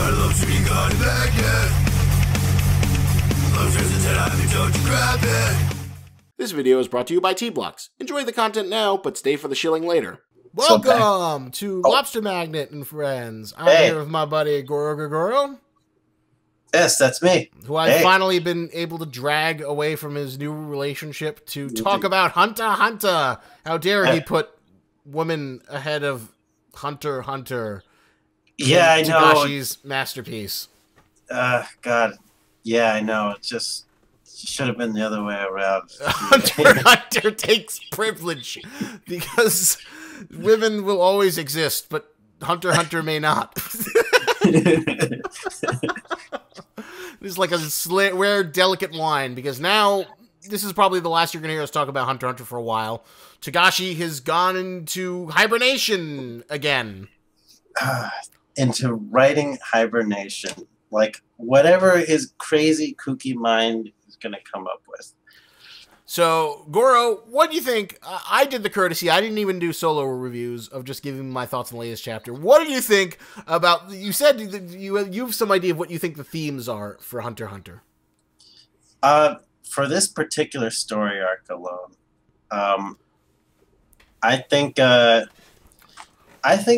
I love to be gone back yet. Love feels instead I don't you grab it. This video is brought to you by T-Blocks. Enjoy the content now, but stay for the shilling later. Welcome to Lobster Magnet and Friends. I'm here with my buddy Goro. Yes, that's me. Who I've finally been able to drag away from his new relationship to talk about Hunter x Hunter. How dare he put women ahead of Hunter x Hunter. Yeah, I know. Tagashi's masterpiece. God. Yeah, I know. It just should have been the other way around. Hunter x Hunter takes privilege because women will always exist, but Hunter x Hunter may not. It's like a rare, delicate wine, because now this is probably the last you're going to hear us talk about Hunter x Hunter for a while. Tagashi has gone into hibernation again. Into writing hibernation. Like, whatever his crazy, kooky mind is going to come up with. So, Goro, what do you think? I did the courtesy. I didn't even do solo reviews of just giving my thoughts on the latest chapter. What do you think about... You said you have some idea of what you think the themes are for Hunter x Hunter. For this particular story arc alone, I think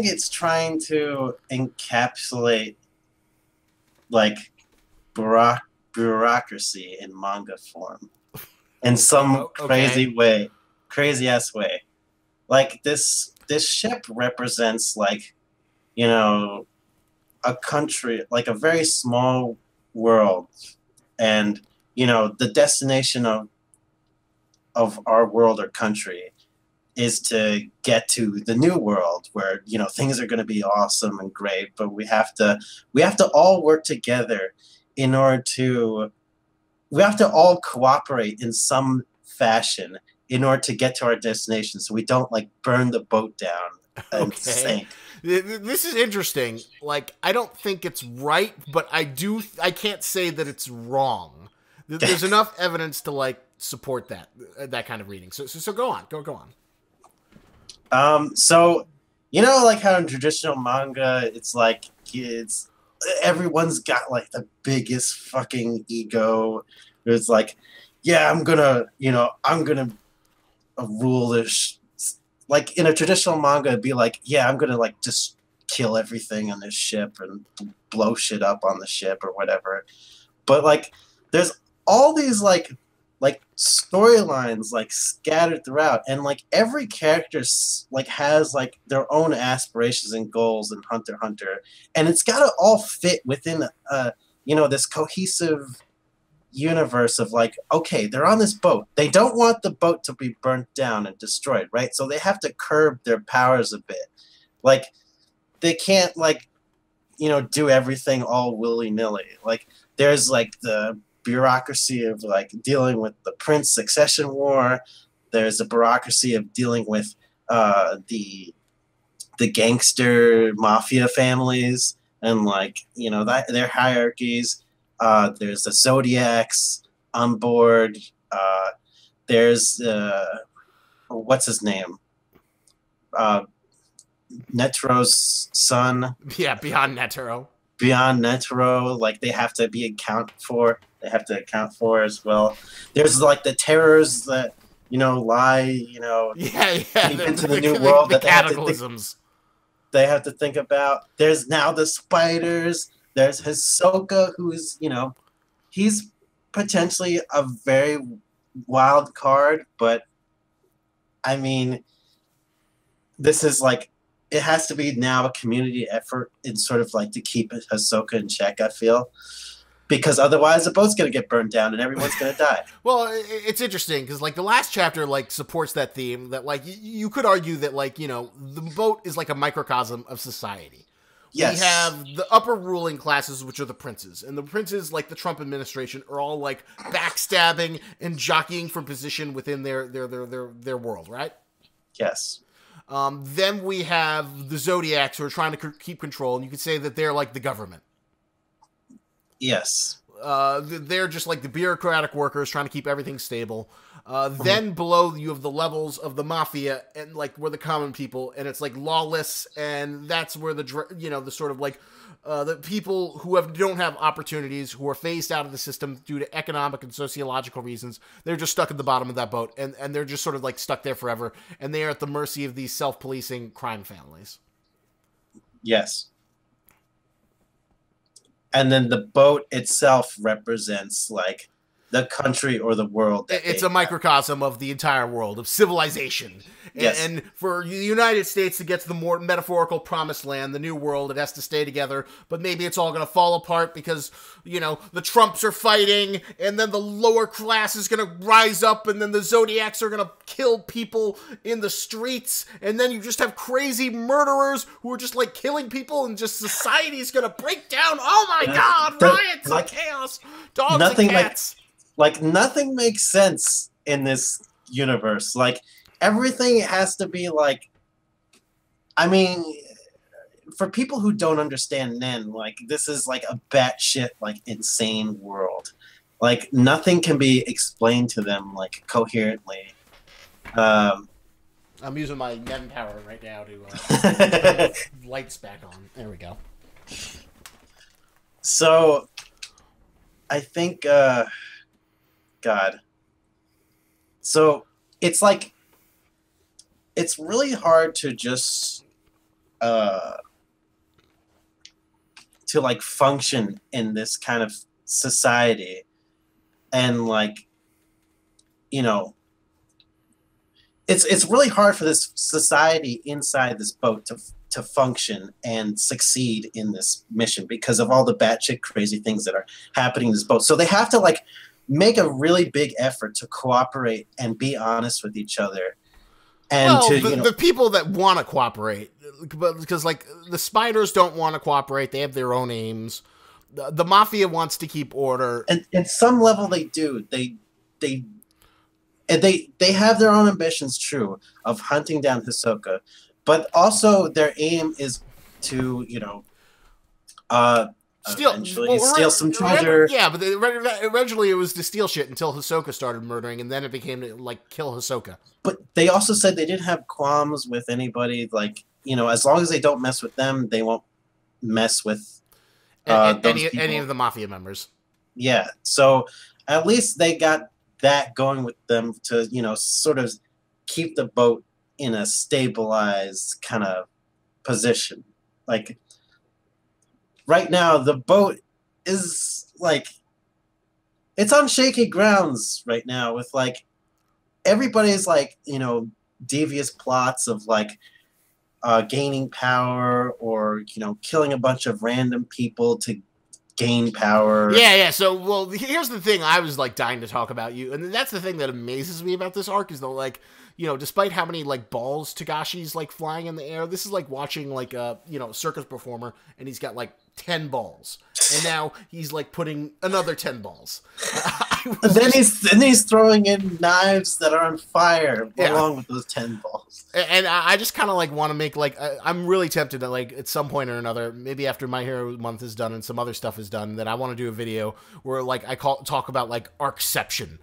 it's trying to encapsulate, like, bureaucracy in manga form. In some crazy-ass way. Like, this ship represents, like, you know, a country, like a very small world. And, you know, the destination of our world or country is to get to the new world where, you know, things are going to be awesome and great, but we have to all work together in order to... We have to all cooperate in some fashion in order to get to our destination, so we don't, like, burn the boat down and sink. This is interesting. Like, I don't think it's right, but I can't say that it's wrong. There's enough evidence to, like, support that kind of reading. So go on. Go on. So, you know, like how in traditional manga, it's like everyone's got, like, the biggest fucking ego. It's like, yeah, I'm gonna rule this. Like, in a traditional manga, it'd be like, yeah, I'm gonna, like, just kill everything on this ship and blow shit up on the ship or whatever. But, like, there's all these, like storylines, like, scattered throughout, and, like, every character, like, has, like, their own aspirations and goals in Hunter x Hunter, and it's gotta all fit within you know, this cohesive universe of, like, okay, they're on this boat, they don't want the boat to be burnt down and destroyed, right? So they have to curb their powers a bit. Like, they can't, like, you know, do everything all willy-nilly. Like, there's, like, the bureaucracy of, like, dealing with the Prince succession war. There's a bureaucracy of dealing with the gangster mafia families and, like, you know, their hierarchies. There's the Zodiacs on board. There's what's his name? Netero's son. Yeah, Beyond Netero. Beyond Netero, like, they have to be accounted for. They have to account for as well. There's, like, the terrors that, you know, lie, you know, into the new world that they have to think about. There's now the spiders. There's Hisoka, who's, you know, he's potentially a very wild card, but I mean, this is, like, it has to be now a community effort in sort of, like, to keep Hisoka in check, I feel. Because otherwise the boat's going to get burned down and everyone's going to die. Well, it's interesting because, like, the last chapter, like, supports that theme that, like, you could argue that, like, you know, the boat is like a microcosm of society. Yes. We have the upper ruling classes, which are the princes. And the princes, like the Trump administration, are all, like, backstabbing and jockeying for position within their world, right? Yes. Then we have the Zodiacs, who are trying to keep control, and you could say that they're like the government. Yes. They're just like the bureaucratic workers trying to keep everything stable. Then below you have the levels of the mafia and like where the common people, and it's like lawless, and that's where the sort of like the people who don't have opportunities, who are phased out of the system due to economic and sociological reasons, they're just stuck at the bottom of that boat, and they're just sort of like stuck there forever, and they are at the mercy of these self-policing crime families. Yes. And then the boat itself represents like the country or the world. It's a microcosm of the entire world, of civilization. Yes. And for the United States to get to the more metaphorical promised land, the new world, it has to stay together. But maybe it's all going to fall apart because, the Trumps are fighting, and then the lower class is going to rise up, and then the Zodiacs are going to kill people in the streets, and then you just have crazy murderers who are just, like, killing people, and just society's going to break down. Oh, my God, riots and chaos, dogs and cats. Like, nothing makes sense in this universe. Like, everything has to be, like... I mean, for people who don't understand Nen, like, this is, like, a batshit, like, insane world. Like, nothing can be explained to them, like, coherently. I'm using my Nen power right now to put lights back on. There we go. So, I think... God. So it's like it's really hard to just to like function in this kind of society, and like it's really hard for this society inside this boat to function and succeed in this mission because of all the batshit crazy things that are happening in this boat. So they have to like make a really big effort to cooperate and be honest with each other. And the people that want to cooperate, because like the spiders don't want to cooperate, they have their own aims. The mafia wants to keep order, and at some level they do. They have their own ambitions, true, of hunting down Hisoka, but also their aim is to steal some treasure. Yeah, but originally it was to steal shit until Hisoka started murdering, and then it became to like kill Hisoka. But they also said they didn't have qualms with anybody. Like as long as they don't mess with them, they won't mess with any of the mafia members. Yeah, so at least they got that going with them to sort of keep the boat in a stabilized kind of position. Like right now, the boat is like it's on shaky grounds right now with like everybody's like devious plots of like gaining power or killing a bunch of random people to gain power. Yeah. So, here's the thing I was like dying to talk about you, and that's the thing that amazes me about this arc is though, like, despite how many like balls Tagashi's like flying in the air, this is like watching like a circus performer, and he's got like 10 balls, and now he's like putting another 10 balls. Then he's throwing in knives that are on fire along with those 10 balls. And I just kind of like want to make like I'm really tempted to like at some point or another, maybe after My Hero Month is done and some other stuff is done, that I want to do a video where like I talk about like arcception.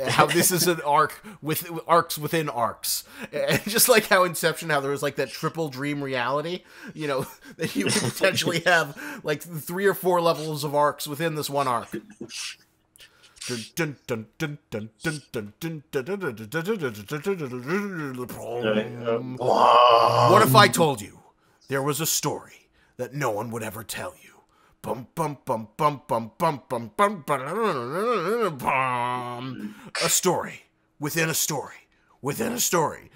How this is an arc with arcs within arcs, and just like how Inception, how there was like that triple dream reality, that you could potentially have like 3 or 4 levels of arcs within this one arc. What if I told you there was a story that no one would ever tell you? Bum bum bum bum bum bum bum bum bum. A story within a story within a story.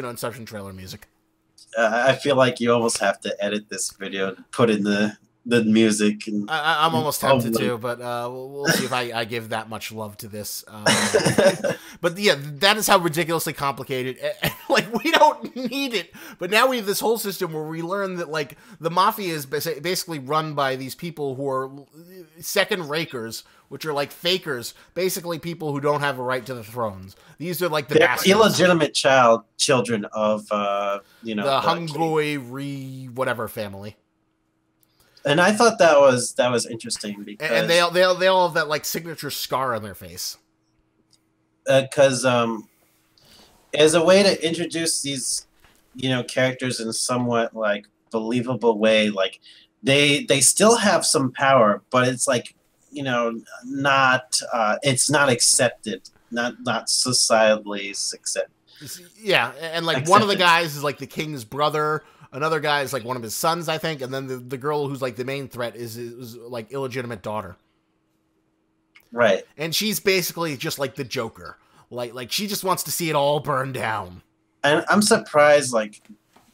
Inception trailer music. I feel like you almost have to edit this video to put in the music. And I'm almost tempted to, but we'll see if I give that much love to this. But yeah, that is how ridiculously complicated. Like, we don't need it, but now we have this whole system where we learn that like the mafia is basically run by these people who are second rakers, which are like fakers, basically people who don't have a right to the thrones. These are like the illegitimate children of the Hungoi whatever family. And I thought that was interesting because And they all have that like signature scar on their face. Because as a way to introduce these, characters in a somewhat like believable way, like they still have some power, but it's like, not it's not accepted, not societally accepted. Yeah, and like one of the guys is like the king's brother. Another guy is like one of his sons, I think, and then the girl who's like the main threat is like illegitimate daughter. Right. And she's basically just like the Joker. Like she just wants to see it all burn down. And I'm surprised like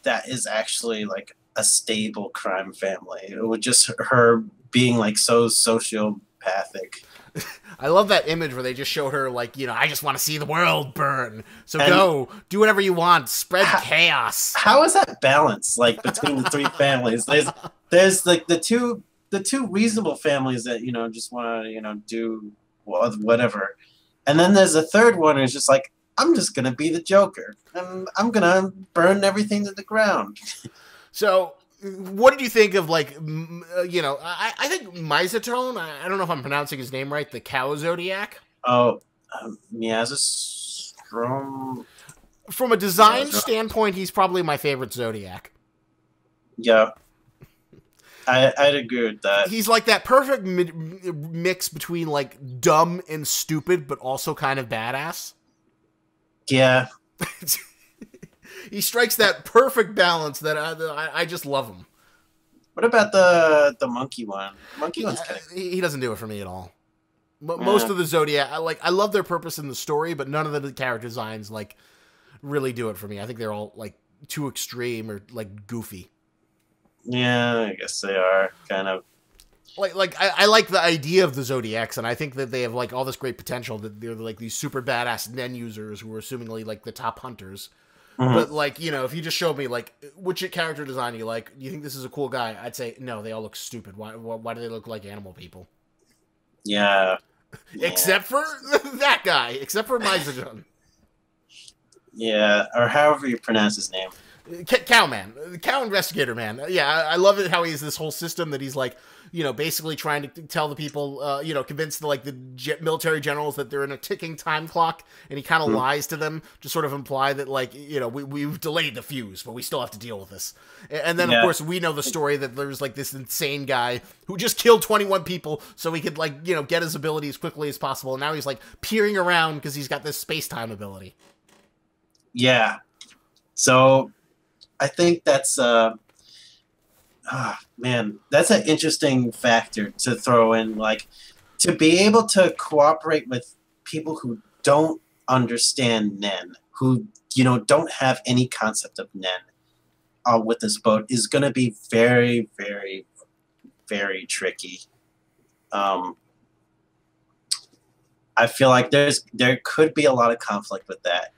that is actually like a stable crime family with just her being like so sociopathic. I love that image where they just show her like, I just want to see the world burn. So go do whatever you want, spread chaos. How is that balance like between the three families? There's like the two reasonable families that just want to do whatever, and then there's a third one who's just like, I'm just gonna be the Joker and I'm gonna burn everything to the ground. So what did you think of like, I think Mizatone, I don't know if I'm pronouncing his name right, the cow Zodiac? Oh, Miazastrom. From a design standpoint, he's probably my favorite Zodiac. Yeah. I'd agree with that. He's like that perfect mix between like dumb and stupid, but also kind of badass. Yeah. He strikes that perfect balance that I just love him. What about the monkey one? Monkey one's kind of... He doesn't do it for me at all. Most of the Zodiac, I love their purpose in the story, but none of the character designs like really do it for me. I think they're all like too extreme or like goofy. Yeah, I guess they are kind of. I like the idea of the Zodiacs, and I think that they have like all this great potential. That they're like these super badass Nen users who are assumingly like the top hunters. Mm-hmm. But like, if you just showed me like which character design you like, do you think this is a cool guy? I'd say no. They all look stupid. Why do they look like animal people? Yeah. Except for that guy. Except for Mizatone. Yeah, or however you pronounce his name. Cowman, cow investigator man. Yeah, I love it how he has this whole system that he's like, basically trying to tell the people, convince the military generals that they're in a ticking time clock, and he kind of lies to them to sort of imply that like, we've delayed the fuse, but we still have to deal with this. And then of course we know the story that there's like this insane guy who just killed 21 people so he could like, get his ability as quickly as possible. And now he's like peering around because he's got this space-time ability. Yeah. So I think that's that's an interesting factor to throw in, like to be able to cooperate with people who don't understand Nen, who don't have any concept of Nen with this boat is going to be very, very, very tricky. I feel like there could be a lot of conflict with that.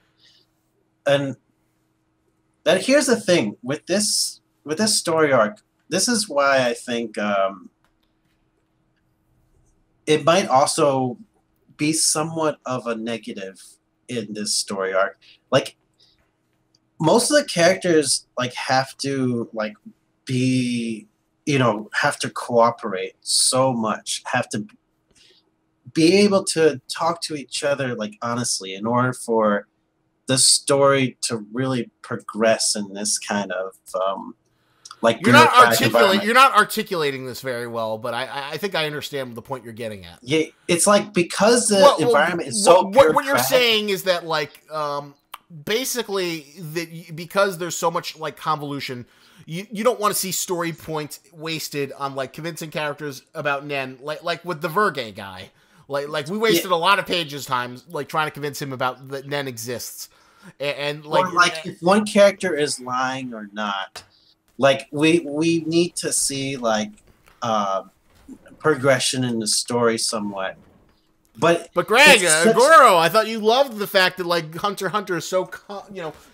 And that here's the thing with this story arc. This is why I think it might also be somewhat of a negative in this story arc. Like most of the characters like have to like be have to cooperate so much, have to be able to talk to each other like honestly in order for the story to really progress in this kind of you're not articulating this very well, but I think I understand the point you're getting at. Yeah, it's like because the environment is so what you're saying is that like basically that because there's so much like convolution, you don't want to see story points wasted on like convincing characters about Nen, like with the Verge guy. Like we wasted a lot of pages times like trying to convince him about that Nen exists, and like, or like if one character is lying or not, like we need to see like progression in the story somewhat. But Greg, Goro, I thought you loved the fact that like Hunter x Hunter is so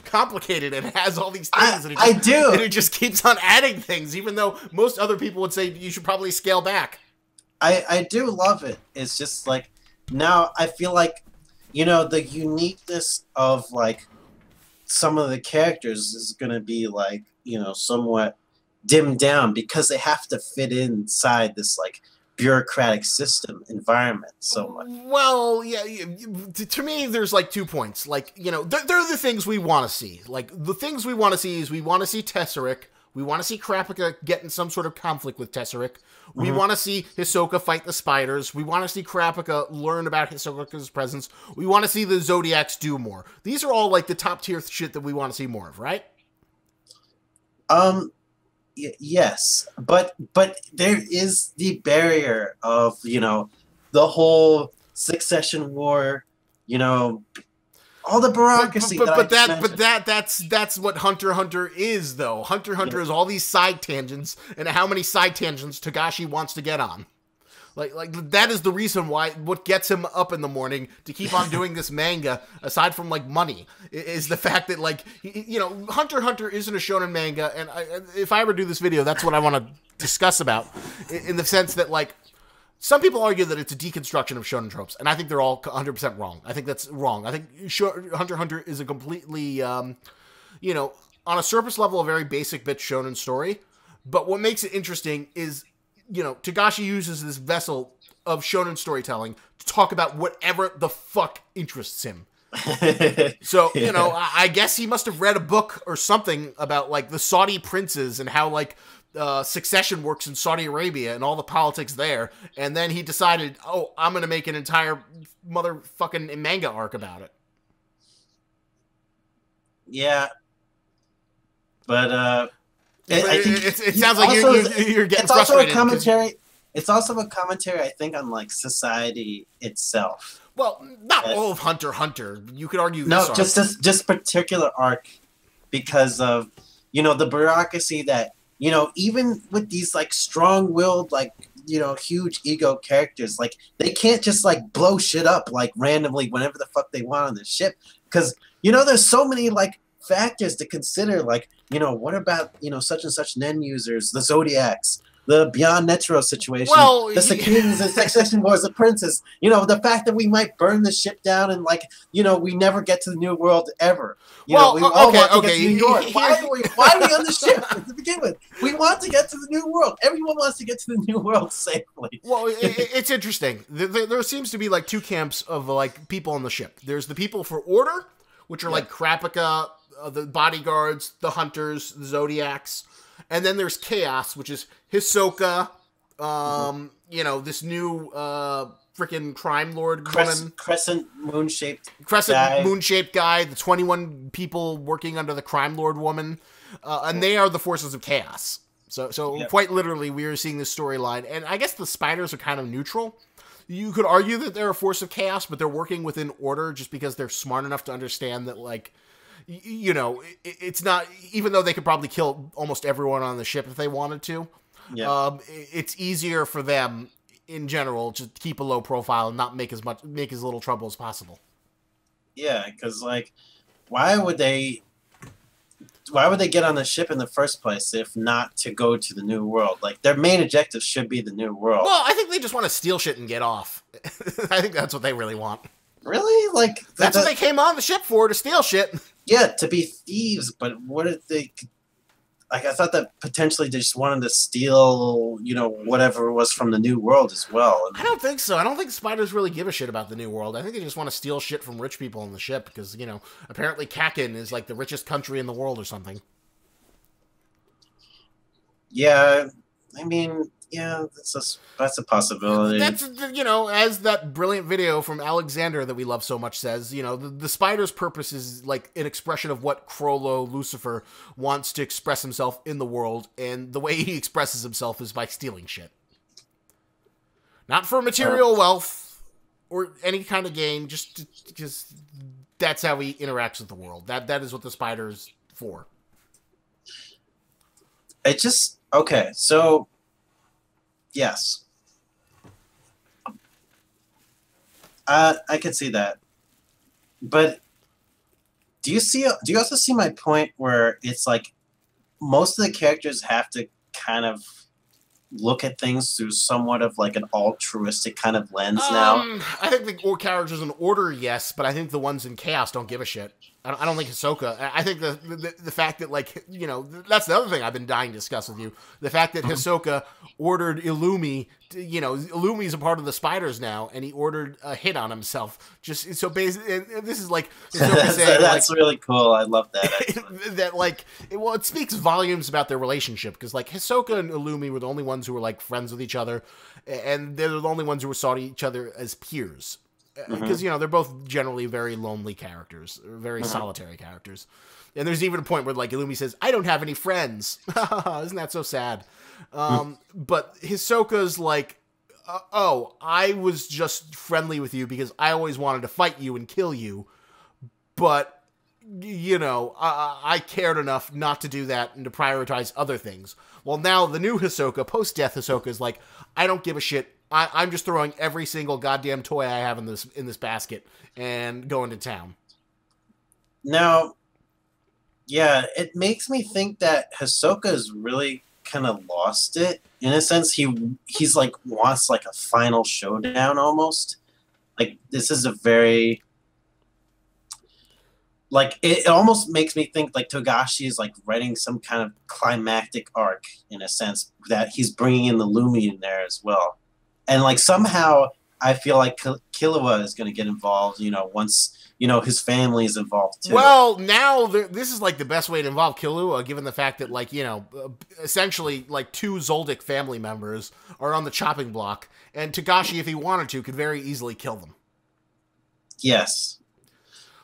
complicated and has all these things. And I do, and it just keeps on adding things, even though most other people would say you should probably scale back. I do love it. It's just like now I feel like the uniqueness of like some of the characters is gonna be like somewhat dimmed down because they have to fit inside this like bureaucratic system environment so much. Well, yeah, to me, there's like 2 points. Like, you know, they're the things we want to see. Like, the things we want to see is we want to see Tesseract. We want to see Krapika get in some sort of conflict with Tesseract. We want to see Hisoka fight the spiders. We want to see Krapika learn about Hisoka's presence. We want to see the Zodiacs do more. These are all like the top tier shit that we want to see more of, right? Yes, but there is the barrier of, you know, the whole succession war, you know, all the bureaucracy. That's what Hunter x Hunter is, though. Hunter x Hunter is all these side tangents, and how many side tangents Togashi wants to get on. Like that is the reason why, what gets him up in the morning to keep on doing this manga, aside from like money, is the fact that like, you know, Hunter x Hunter isn't a shonen manga, and if I ever do this video, that's what I want to discuss about, in the sense that like, some people argue that it's a deconstruction of shonen tropes, and I think they're all 100% wrong. I think that's wrong. I think Hunter x Hunter is a completely, you know, on a surface level, a very basic bitch shonen story, but what makes it interesting is, you know, Togashi uses this vessel of shonen storytelling to talk about whatever the fuck interests him. So, you know, I guess he must have read a book or something about, like, the Saudi princes and how, like, succession works in Saudi Arabia and all the politics there, and then he decided, oh, I'm gonna make an entire motherfucking manga arc about it. Yeah. But, it sounds like you're getting frustrated. Also a commentary. It's also a commentary, I think, on like society itself. Well, not all of Hunter x Hunter. You could argue no, this arc. just particular arc, because of, you know, the bureaucracy that, you know, even with these like strong-willed, like, you know, huge ego characters, like they can't just like blow shit up like randomly whenever the fuck they want on the ship, because, you know, there's so many like factors to consider, like, you know, what about, you know, such and such Nen users, the Zodiacs, the Beyond Netro situation, the Cicadas, the Succession Wars, the Princes, you know, the fact that we might burn the ship down and, like, you know, we never get to the New World ever. You know, we all want to get to New York. Why are we on the ship to begin with? We want to get to the New World. Everyone wants to get to the New World safely. Well, it's interesting. There seems to be, like, 2 camps of, like, people on the ship. There's the people for order, which are, like, Krapika, the bodyguards, the hunters, the Zodiacs, and then there's chaos, which is Hisoka, you know, this new freaking crime lord woman, crescent moon-shaped guy, the 21 people working under the crime lord woman, and they are the forces of chaos. So quite literally, we are seeing this storyline, and I guess the spiders are kind of neutral. You could argue that they're a force of chaos, but they're working within order just because they're smart enough to understand that, like, you know, it's not, even though they could probably kill almost everyone on the ship if they wanted to, it's easier for them in general to keep a low profile and not make as little trouble as possible. Yeah, because, like, why would they get on the ship in the first place if not to go to the New World? Like, their main objective should be the New World. Well, I think they just want to steal shit and get off. I think that's what they really want. Really? Like, that's what they came on the ship for, to steal shit. Yeah, to be thieves, but what did they... Like, I thought that potentially they just wanted to steal, you know, whatever was from the New World as well. I don't think so. I don't think spiders really give a shit about the New World. I think they just want to steal shit from rich people on the ship because, you know, apparently Kakin is, like, the richest country in the world or something. Yeah, I mean... Yeah, that's a possibility. That's, you know, as that brilliant video from Alexander that we love so much says, you know, the spider's purpose is like an expression of what Frollo, Lucifer, wants to express himself in the world, and the way he expresses himself is by stealing shit. Not for material wealth or any kind of gain, just because that's how he interacts with the world. That is what the spider is for. It just... Okay, so... Yes. I can see that. But do you also see my point where it's like most of the characters have to kind of look at things through somewhat of like an altruistic kind of lens now? I think the characters in order, yes, but I think the ones in chaos don't give a shit. I don't think Hisoka. I think the fact that, like, you know, that's the other thing I've been dying to discuss with you. The fact that Hisoka ordered Illumi. You know, Illumi's a part of the Spiders now, and he ordered a hit on himself. Just so basically, this is like Hisoka saying, that's like, really cool. I love that. that like, it speaks volumes about their relationship because like Hisoka and Illumi were the only ones who were like friends with each other, and they're the only ones who saw each other as peers. Because, you know, they're both generally very lonely characters, very solitary characters. And there's even a point where, like, Illumi says, I don't have any friends. Isn't that so sad? But Hisoka's like, oh, I was just friendly with you because I always wanted to fight you and kill you. But, you know, I cared enough not to do that and to prioritize other things. Well, now the new Hisoka, post-death Hisoka, is like, I don't give a shit. I'm just throwing every single goddamn toy I have in this basket and going to town. Now, yeah, it makes me think that Hisoka's really kind of lost it. In a sense, he's like wants like a final showdown almost. Like this is a very like it almost makes me think like Togashi is like writing some kind of climactic arc in a sense that he's bringing in the Lumi in there as well. And like somehow I feel like Killua is going to get involved, you know, once, you know, his family is involved too. Well, now this is like the best way to involve Killua, given the fact that, like, you know, essentially like 2 Zoldyck family members are on the chopping block, and Togashi, if he wanted to, could very easily kill them. Yes.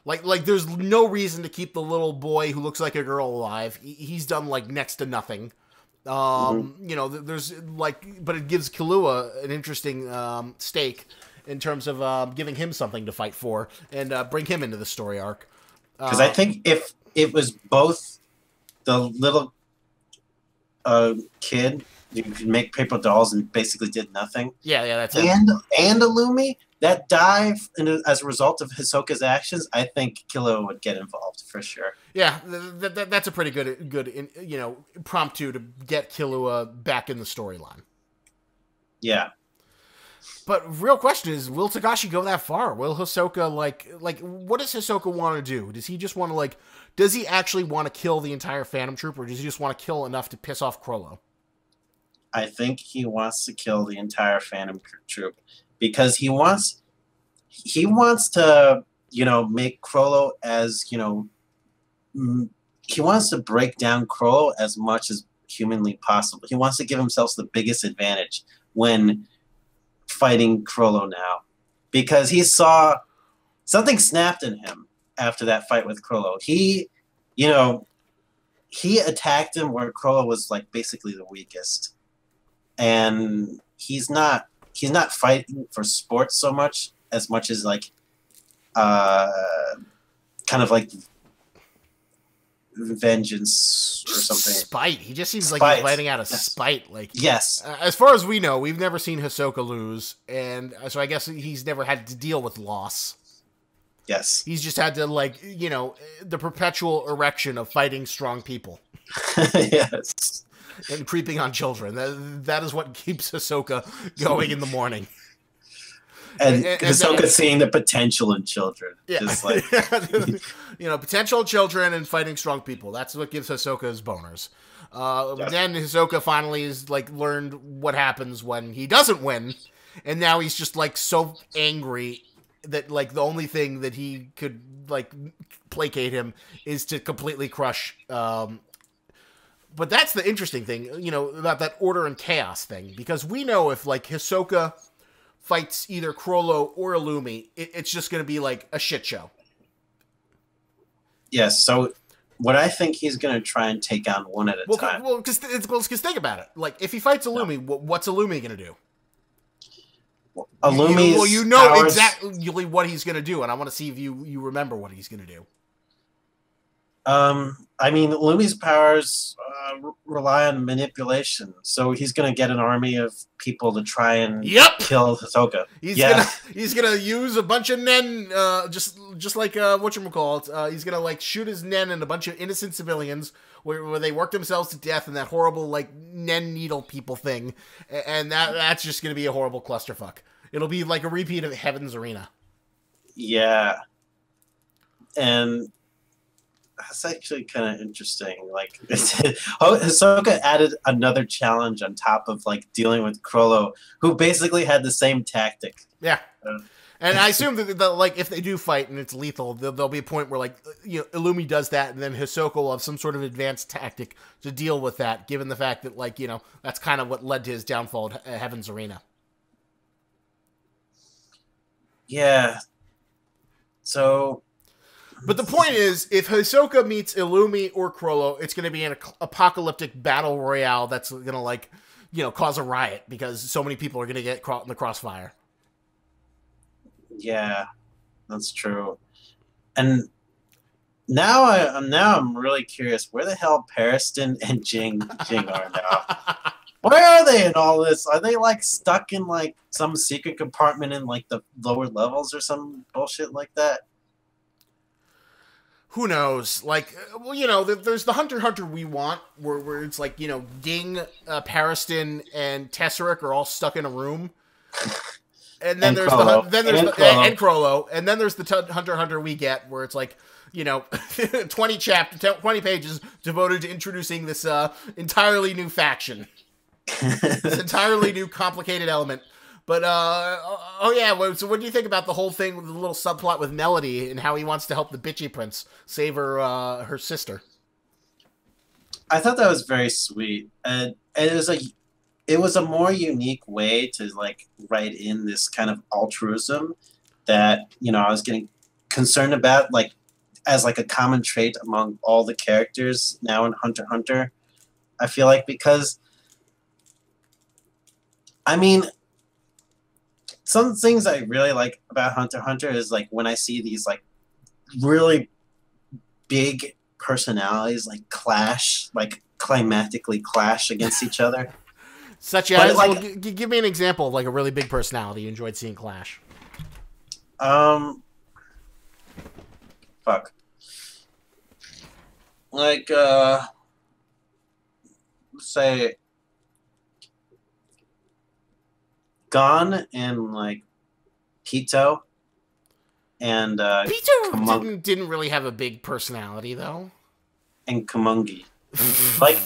Like there's no reason to keep the little boy who looks like a girl alive. He's done like next to nothing. You know, there's like, but it gives Killua an interesting stake in terms of giving him something to fight for and bring him into the story arc. Because I think if it was both the little kid who could make paper dolls and basically did nothing, yeah, that's it. and Illumi that dive as a result of Hisoka's actions, I think Killua would get involved for sure. Yeah, that's a pretty good, you know, impromptu to get Killua back in the storyline. Yeah. But real question is, will Togashi go that far? Will Hisoka, like, what does Hisoka want to do? Does he just want to, like, does he actually want to kill the entire Phantom Troop, or does he just want to kill enough to piss off Chrollo? I think he wants to kill the entire Phantom Troop because he wants to, you know, make Chrollo as, you know, he wants to break down Chrollo as much as humanly possible. He wants to give himself the biggest advantage when fighting Chrollo now, because he saw something snapped in him after that fight with Chrollo. He, you know, he attacked him where Chrollo was like basically the weakest, and he's not fighting for sports so much as like kind of like vengeance or something. Spite. He just seems like he's fighting out of spite. Like, yes. As far as we know, we've never seen Hisoka lose, and so I guess he's never had to deal with loss. Yes. He's just had to, like, you know, the perpetual erection of fighting strong people. Yes. And creeping on children. That is what keeps Hisoka going in the morning. And Hisoka seeing the potential in children. Yeah. Just like you know, potential children and fighting strong people. That's what gives Hisoka his boners. Yes. Then Hisoka finally is like learned what happens when he doesn't win, and now he's just like so angry that like the only thing that he could like placate him is to completely crush. But that's the interesting thing, you know, about that order and chaos thing, because we know if like Hisoka fights either Chrollo or Illumi, it's just going to be like a shit show. Yes, so what I think he's going to try and take on one at a time. Well, because think about it. Like, if he fights Illumi, what's Illumi going to do? Illumi's well, you know powers... exactly what he's going to do, and I want to see if you remember what he's going to do. I mean, Illumi's powers rely on manipulation, so he's going to get an army of people to try and kill Hisoka. He's gonna use a bunch of Nen, just like whatchamacallit. He's gonna like shoot his Nen and a bunch of innocent civilians where they work themselves to death in that horrible like Nen needle people thing, and that's just gonna be a horrible clusterfuck. It'll be like a repeat of Heaven's Arena. Yeah, and That's actually kind of interesting. Like, Hisoka added another challenge on top of like dealing with Crollo, who basically had the same tactic. Yeah. Uh, And I assume that like if they do fight and it's lethal, there'll be a point where like Illumi does that, and then Hisoka will have some sort of advanced tactic to deal with that. Given the fact that like that's kind of what led to his downfall at Heaven's Arena. yeah. So. But the point is, if Hisoka meets Illumi or Crollo, it's going to be an apocalyptic battle royale that's going to like cause a riot because so many people are going to get caught in the crossfire. Yeah, that's true. And now I'm really curious where the hell Pariston and Jing are now. Where are they in all this? Are they like stuck in like some secret compartment in like the lower levels or some bullshit like that? Who knows? Like, well, there's the Hunter x Hunter we want, where it's like, Ging, Pariston, and Tesseract are all stuck in a room. And then there's Crollo, and then there's the Hunter x Hunter we get, where it's like, 20 pages devoted to introducing this entirely new faction, this entirely new complicated element. But so what do you think about the whole thing with the little subplot with Melody and how he wants to help the bitchy prince save her sister? I thought that was very sweet, and it was a more unique way to like write in this kind of altruism that I was getting concerned about, like as like a common trait among all the characters now in Hunter x Hunter. I feel like because I mean. Some things I really like about Hunter x Hunter is like when I see these like really big personalities like clash, like climatically clash against each other. Such as, give me an example of like a really big personality you enjoyed seeing clash. Fuck. Like, say, Gon and like Pito and Pito didn't really have a big personality though. And Komungi. Like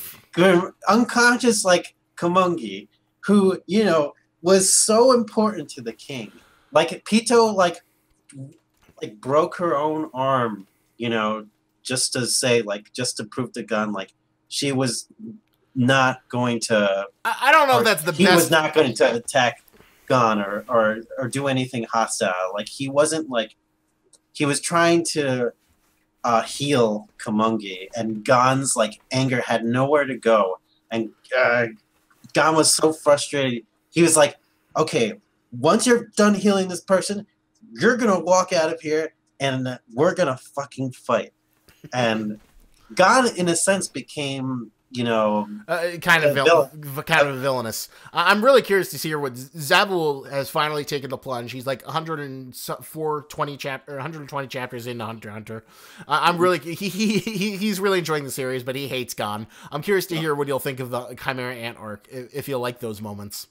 unconscious like Komungi, who, was so important to the king. Like Pito like broke her own arm, just to say just to prove to Gon like she was not going to I don't know if that's the he best. Was not going to attack Gon or do anything hostile. Like he wasn't like he was trying to heal Komungi, and Gon's like anger had nowhere to go, and Gon was so frustrated. He was like, "Okay, once you're done healing this person, you're gonna walk out of here, and we're gonna fucking fight." And Gon, in a sense, became kind of villainous. I'm really curious to see what Zabul has finally taken the plunge. He's like 120 chapters into Hunter x Hunter. I'm really he's really enjoying the series, but he hates Gon. I'm curious to hear what you'll think of the Chimera Ant arc, if you'll like those moments.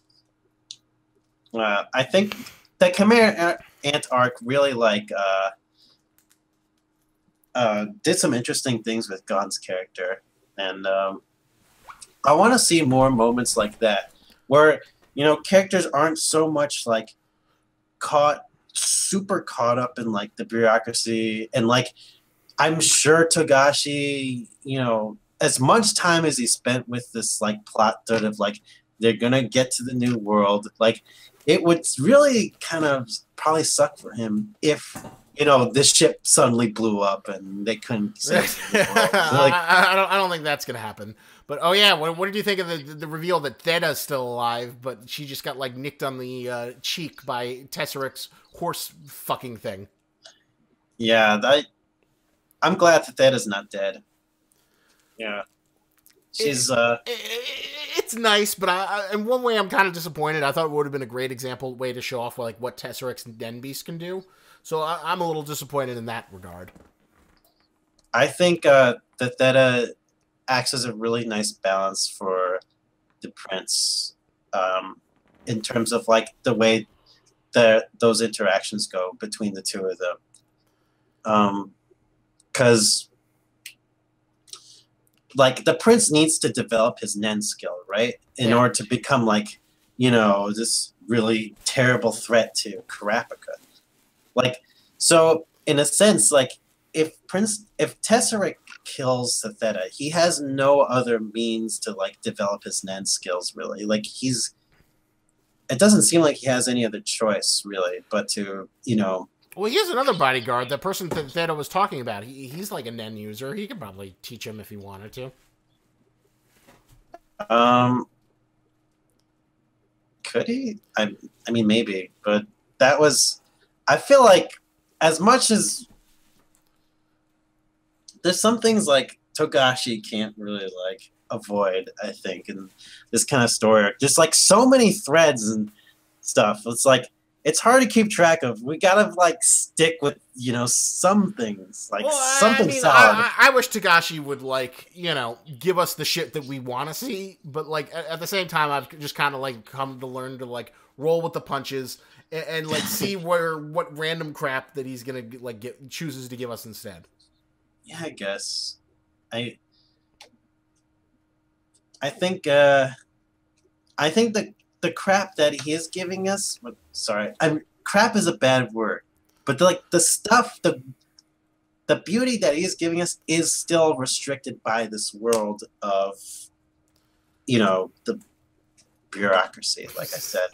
I think the Chimera Ant arc really did some interesting things with Gon's character, and I want to see more moments like that where characters aren't so much like super caught up in like the bureaucracy, and like I'm sure Togashi, as much time as he spent with this like plot thread of like they're gonna get to the new world, like it would really kind of probably suck for him if this ship suddenly blew up and they couldn't save the world. Like, I don't think that's gonna happen. But what did you think of the reveal that Theta's still alive, but she just got like nicked on the cheek by Tesseract's horse fucking thing? Yeah, I'm glad that Theta's not dead. Yeah, she's it's nice, but in one way I'm kind of disappointed. I thought it would have been a great way to show off like what Tesseract's Den Beast can do. So I'm a little disappointed in that regard. I think that Theta acts as a really nice balance for the prince, in terms of like the way those interactions go between the two of them. Because like the prince needs to develop his Nen skill, right? In order to become like, this really terrible threat to Karapika. Like, so in a sense, like if Tesseract kills the Theta, he has no other means to like develop his Nen skills really. Like it doesn't seem like he has any other choice really, but to, Well, he has another bodyguard, the person that Theta was talking about. He's like a Nen user. He could probably teach him if he wanted to. Could he? I mean, maybe, but that was. I feel like as much as there's some things like Togashi can't really like avoid. I think in this kind of story, there's like so many threads and stuff. It's like it's hard to keep track of. We gotta like stick with some things, like something solid. I wish Togashi would like give us the shit that we want to see, but like at the same time, I've just kind of like come to learn to like roll with the punches and like see what random crap that he's gonna like chooses to give us instead. Yeah, I guess I think the crap that he is giving us. Sorry, crap is a bad word, but the stuff, the beauty that he is giving us is still restricted by this world of, the bureaucracy. Like I said,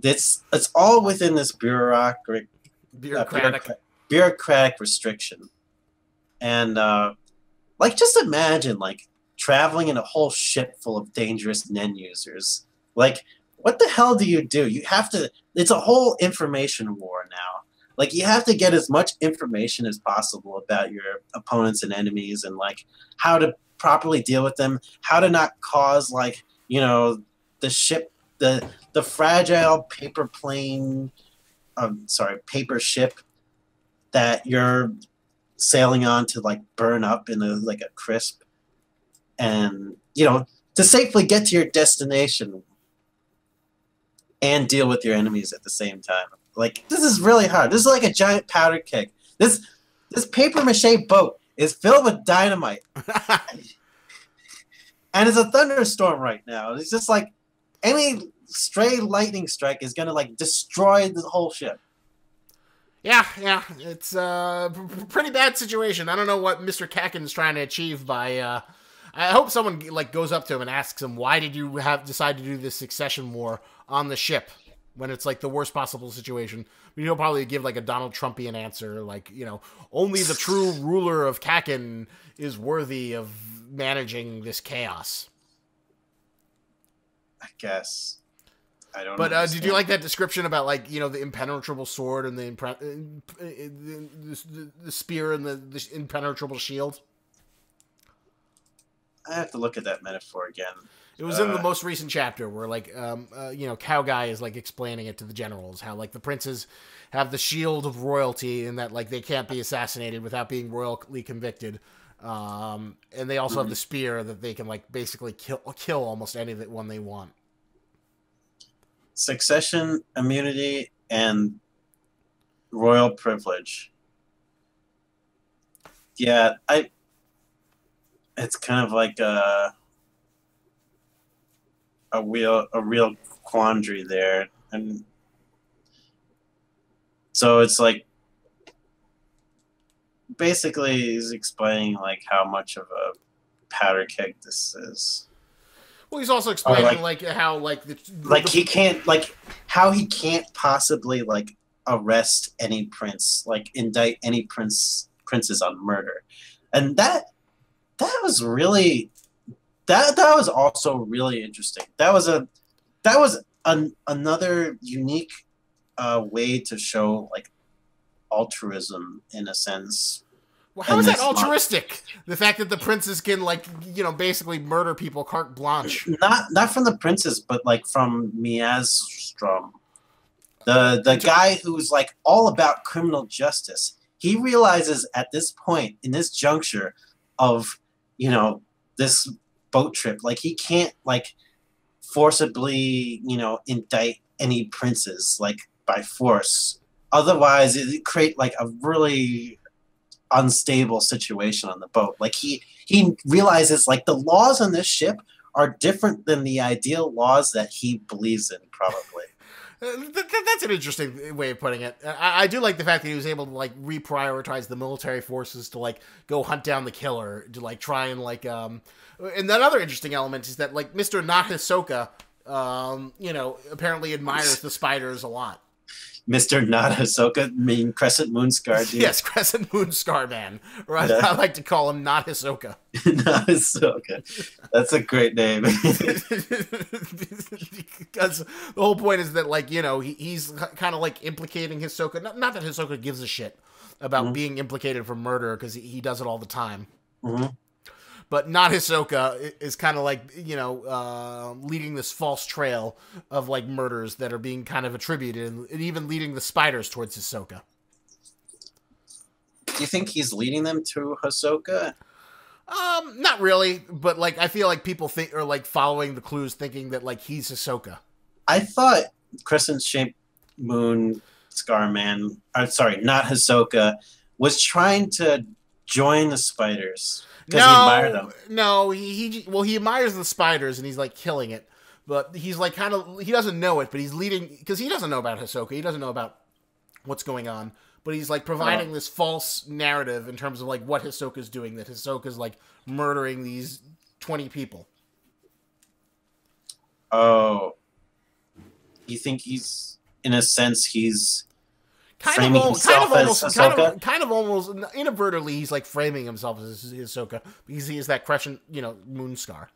it's all within this bureaucratic restriction, and like just imagine like traveling in a whole ship full of dangerous Nen users. Like, what the hell do? You have to. It's a whole information war now. Like, you have to get as much information as possible about your opponents and enemies, and like how to properly deal with them, how to not cause like the ship, the fragile paper ship that you're sailing on to like burn up in a crisp, and to safely get to your destination and deal with your enemies at the same time. Like, this is really hard. This is like a giant powder keg. This paper mache boat is filled with dynamite. And it's a thunderstorm right now. It's just like any stray lightning strike is going to like destroy the whole ship. Yeah, it's a pretty bad situation. I don't know what Mr. Kakin's trying to achieve by. I hope someone like goes up to him and asks him, "Why did you decide to do this succession war on the ship when it's like the worst possible situation?" But he'll probably give like a Donald Trumpian answer, like only the true ruler of Kakin is worthy of managing this chaos. I guess. I don't. But did you like that description about like the impenetrable sword and the spear and the impenetrable shield? I have to look at that metaphor again. It was in the most recent chapter where like Cow Guy is like explaining it to the generals how like the princes have the shield of royalty and that like they can't be assassinated without being royally convicted. And they also have the spear that they can like basically kill almost anyone they want. Succession, immunity, and royal privilege. Yeah, it's kind of like a real quandary there, and so it's like basically he's explaining like how much of a powder keg this is. Well, he's also explaining like how he can't like how he can't possibly like arrest any prince, like indict any princes on murder, and that was really that was also really interesting. That was another unique way to show like altruism in a sense. Well, how is that altruistic? The fact that the princes can like basically murder people carte blanche. Not from the princes, but like from Miazstrom, the guy who's like all about criminal justice. He realizes at this point in this juncture of this boat trip, like he can't like forcibly indict any princes like by force. Otherwise, it create like a really unstable situation on the boat. Like he realizes like the laws on this ship are different than the ideal laws that he believes in, probably. That's an interesting way of putting it. I do like the fact that he was able to like reprioritize the military forces to like go hunt down the killer, to like try and like and that other interesting element is that like Mr. Not Hisoka, you know, apparently admires the spiders a lot. Mr. Not Hisoka, mean Crescent Moon Scar dude. Yes, Crescent Moon Scar Man. Or I like to call him Not Hisoka. Not Hisoka. That's a great name. Because the whole point is that, like, you know, he's kind of like implicating Hisoka. Not that Hisoka gives a shit about being implicated for murder, because he does it all the time. But Not Hisoka is kind of like, you know, leading this false trail of like murders that are being kind of attributed, and even leading the spiders towards Hisoka. Do you think he's leading them to Hisoka? Not really, but like I feel like people think are like following the clues, thinking that like he's Hisoka. I thought Crescent-shaped Moon Scar Man, sorry, not Hisoka, was trying to join the spiders. Because he admired them. No, he admires the spiders and he's like killing it, but he's like kind of, he doesn't know it, but he's leading, because he doesn't know about Hisoka, he doesn't know about what's going on, but he's like providing this false narrative in terms of like what Hisoka's doing, that Hisoka's like murdering these 20 people. Oh, you think he's, in a sense, he's framing himself as Hisoka? Kind of almost inadvertently, he's like framing himself as Hisoka because he is that Crescent, you know, Moon Scar.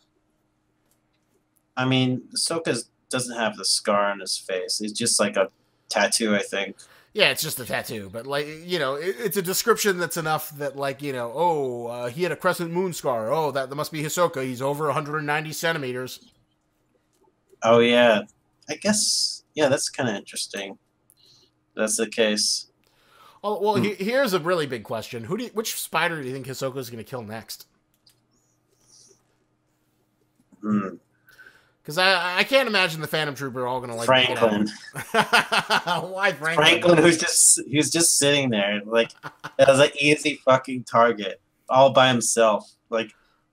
I mean, Hisoka doesn't have the scar on his face. It's just like a tattoo, I think. Yeah, it's just a tattoo, but like, you know, it's a description that's enough that like, you know, he had a Crescent Moon Scar. Oh, that must be Hisoka. He's over 190 centimeters. Oh yeah, I guess. Yeah, that's kind of interesting. That's the case. Oh, well, here's a really big question. Which spider do you think Hisoka's going to kill next? Because I can't imagine the Phantom Trooper all going to like Franklin. Why Franklin? Franklin, who's just sitting there, like as an easy fucking target, all by himself. Like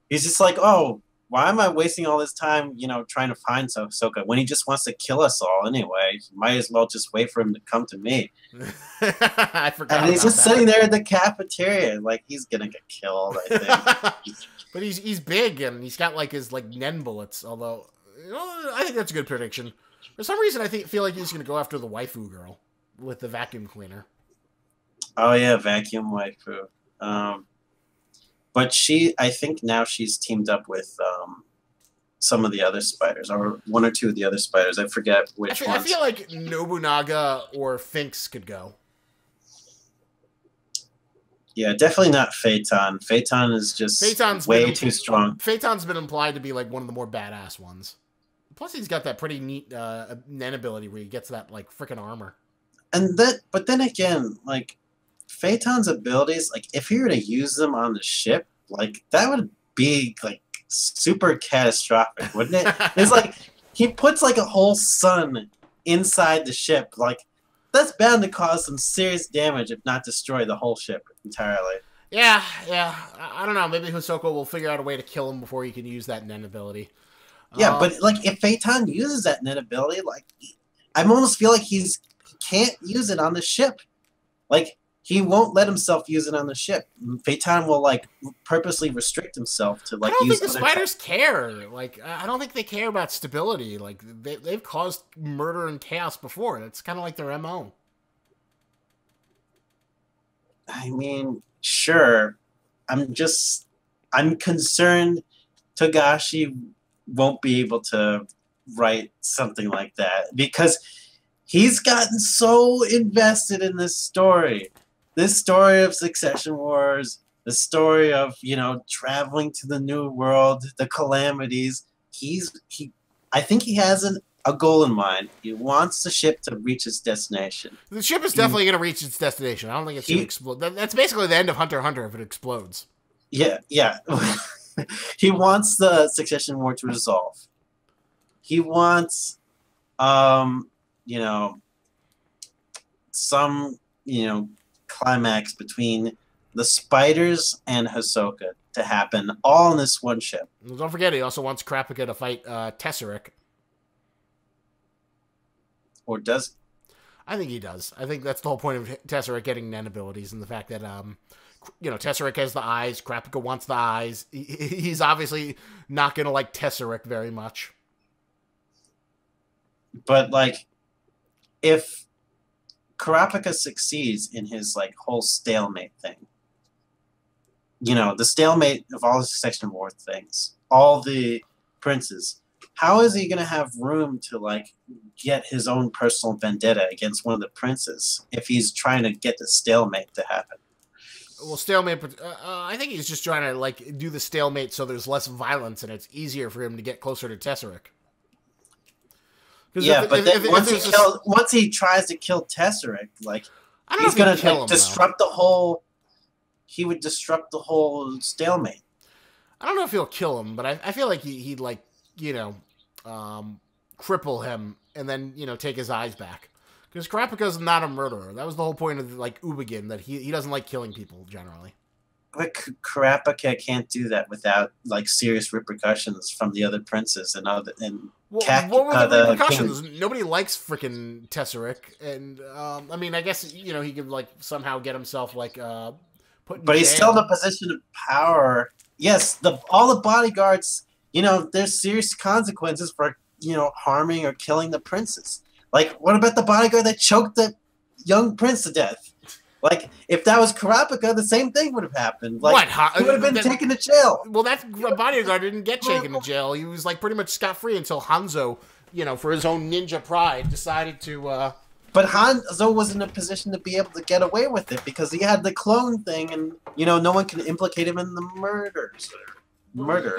he's just like, oh, why am I wasting all this time, you know, trying to find Hisoka when he just wants to kill us all anyway? Might as well just wait for him to come to me. I forgot. And he's just sitting there in the cafeteria, like he's gonna get killed, I think. But he's big and he's got like his like Nen bullets. Although, you know, I think that's a good prediction. For some reason, I feel like he's gonna go after the waifu girl with the vacuum cleaner. Oh yeah, vacuum waifu. But I think now she's teamed up with some of the other spiders, or one or two of the other spiders. I forget which ones. I feel like Nobunaga or Finks could go. Yeah, definitely not Phaeton. Phaeton is just way too strong. Phaeton's been implied to be like one of the more badass ones. Plus, he's got that pretty neat Nen ability where he gets that like freaking armor. But then again, like Phaeton's abilities, like if he were to use them on the ship, like that would be like super catastrophic, wouldn't it? It's like he puts like a whole sun inside the ship. Like that's bound to cause some serious damage, if not destroy the whole ship entirely. Yeah. I don't know. Maybe Hisoka will figure out a way to kill him before he can use that Nen ability. Yeah, but like if Phaeton uses that Nen ability, like I almost feel like he can't use it on the ship. Like he won't let himself use it on the ship. Phaeton will like purposely restrict himself to like. I don't think the spiders care. Like I don't think they care about stability. Like they've caused murder and chaos before. It's kind of like their MO. I mean, sure. I'm concerned Togashi won't be able to write something like that because he's gotten so invested in this story. This story of Succession Wars, the story of, you know, traveling to the new world, the calamities. I think he has a goal in mind. He wants the ship to reach its destination. The ship is definitely going to reach its destination. I don't think it's going to explode. That's basically the end of Hunter x Hunter if it explodes. Yeah. He wants the Succession War to resolve. He wants, you know, some, you know, climax between the spiders, and Hisoka to happen all in this one ship. Well, don't forget, he also wants Kurapika to fight Tesseract. Or does... I think he does. I think that's the whole point of Tesseract getting Nen abilities, and the fact that, Tesseract has the eyes, Kurapika wants the eyes. He's obviously not going to like Tesseract very much. But, like, if Kurapika succeeds in his, like, whole stalemate thing, the stalemate of all the Section War things, all the princes, how is he going to have room to, like, get his own personal vendetta against one of the princes if he's trying to get the stalemate to happen? Well, stalemate, I think he's just trying to, like, do the stalemate so there's less violence and it's easier for him to get closer to Tesseract. Yeah, once he tries to kill Tesseract, like, he's going to, like, disrupt the whole... He would disrupt the whole stalemate. I don't know if he'll kill him, but I feel like he'd, like, cripple him and then, take his eyes back. Because Kurapika's not a murderer. That was the whole point of, like, Ubagin, that he doesn't like killing people, generally. But Kurapika can't do that without, like, serious repercussions from the other princes and other... What were the repercussions? Nobody likes freaking Tesseract. And, I mean, I guess, he could, like, somehow get himself, like, put in But he's jail. still in a position of power. Yes, all the bodyguards, there's serious consequences for, harming or killing the princes. Like, what about the bodyguard that choked the young prince to death? Like, if that was Kurapika, the same thing would have happened. Like, he would have been taken to jail. Well, that bodyguard didn't get taken to jail. He was, like, pretty much scot-free until Hanzo, for his own ninja pride, decided to... But Hanzo was in a position to be able to get away with it because he had the clone thing and, no one can implicate him in the murder.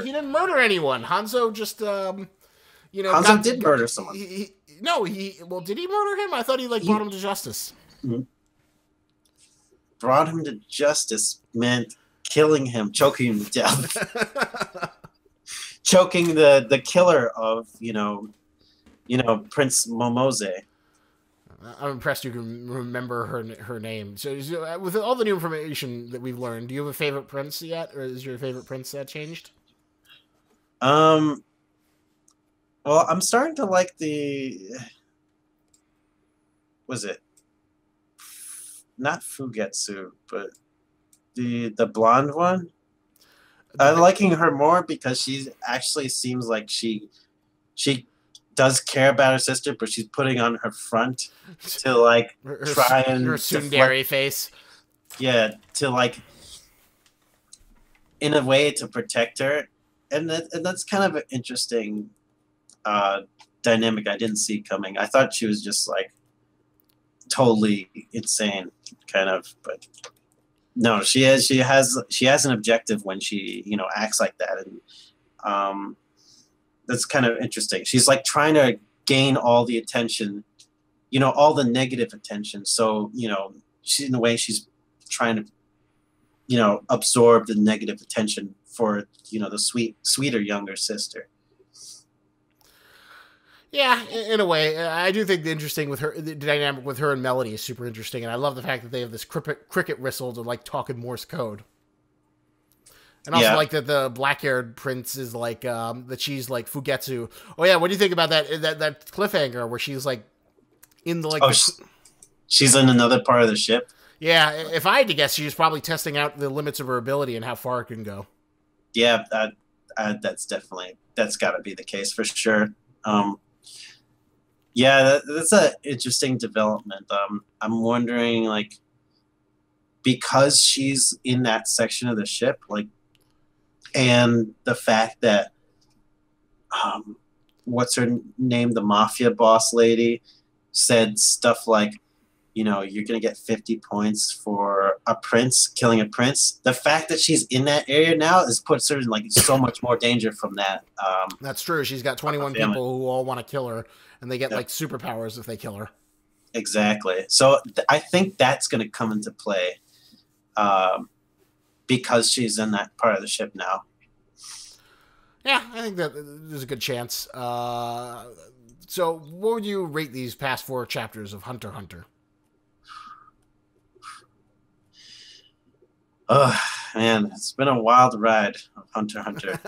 He didn't murder anyone. Hanzo just, Hanzo did murder someone. Well, did he murder him? I thought he, like, brought him to justice. Brought him to justice meant killing him, choking him to death. Choking the killer of, Prince Momose. I'm impressed you can remember her name. So, with all the new information that we've learned, do you have a favorite prince yet, or is your favorite prince changed? Well, I'm starting to like the... Was it? Not Fugetsu, but the blonde one. I'm liking her more because she actually seems like she does care about her sister, but she's putting on her front to, like, try and... Her tsundere face. Yeah, to, like, in a way to protect her. And that's kind of an interesting dynamic I didn't see coming. I thought she was just, like, totally insane, kind of, but no, she has an objective when she, acts like that. And that's kind of interesting. She's, like, trying to gain all the attention, all the negative attention. So, in a way, she's trying to, absorb the negative attention for, the sweeter younger sister. Yeah, in a way. I do think the dynamic with her and Melody is super interesting, and I love the fact that they have this cricket whistle to, like, talk in Morse code. And also, like, that the black-haired prince is, like, that she's, like, Fugetsu. Oh, yeah, what do you think about that cliffhanger where she's, like, in the, like... Oh, she's in another part of the ship? Yeah, if I had to guess, she's probably testing out the limits of her ability and how far it can go. Yeah, that's got to be the case for sure. Yeah, that's an interesting development. I'm wondering, like, because she's in that section of the ship, like, and the fact that, what's her name, the mafia boss lady, said stuff like, you're going to get 50 points for killing a prince. The fact that she's in that area now puts her in, like, so much more danger from that. That's true. She's got 21 people who all want to kill her, and they get, like, superpowers if they kill her. Exactly. So I think that's going to come into play because she's in that part of the ship now. Yeah, I think that there's a good chance. So what would you rate these past 4 chapters of Hunter x Hunter? Oh man, it's been a wild ride of Hunter x Hunter.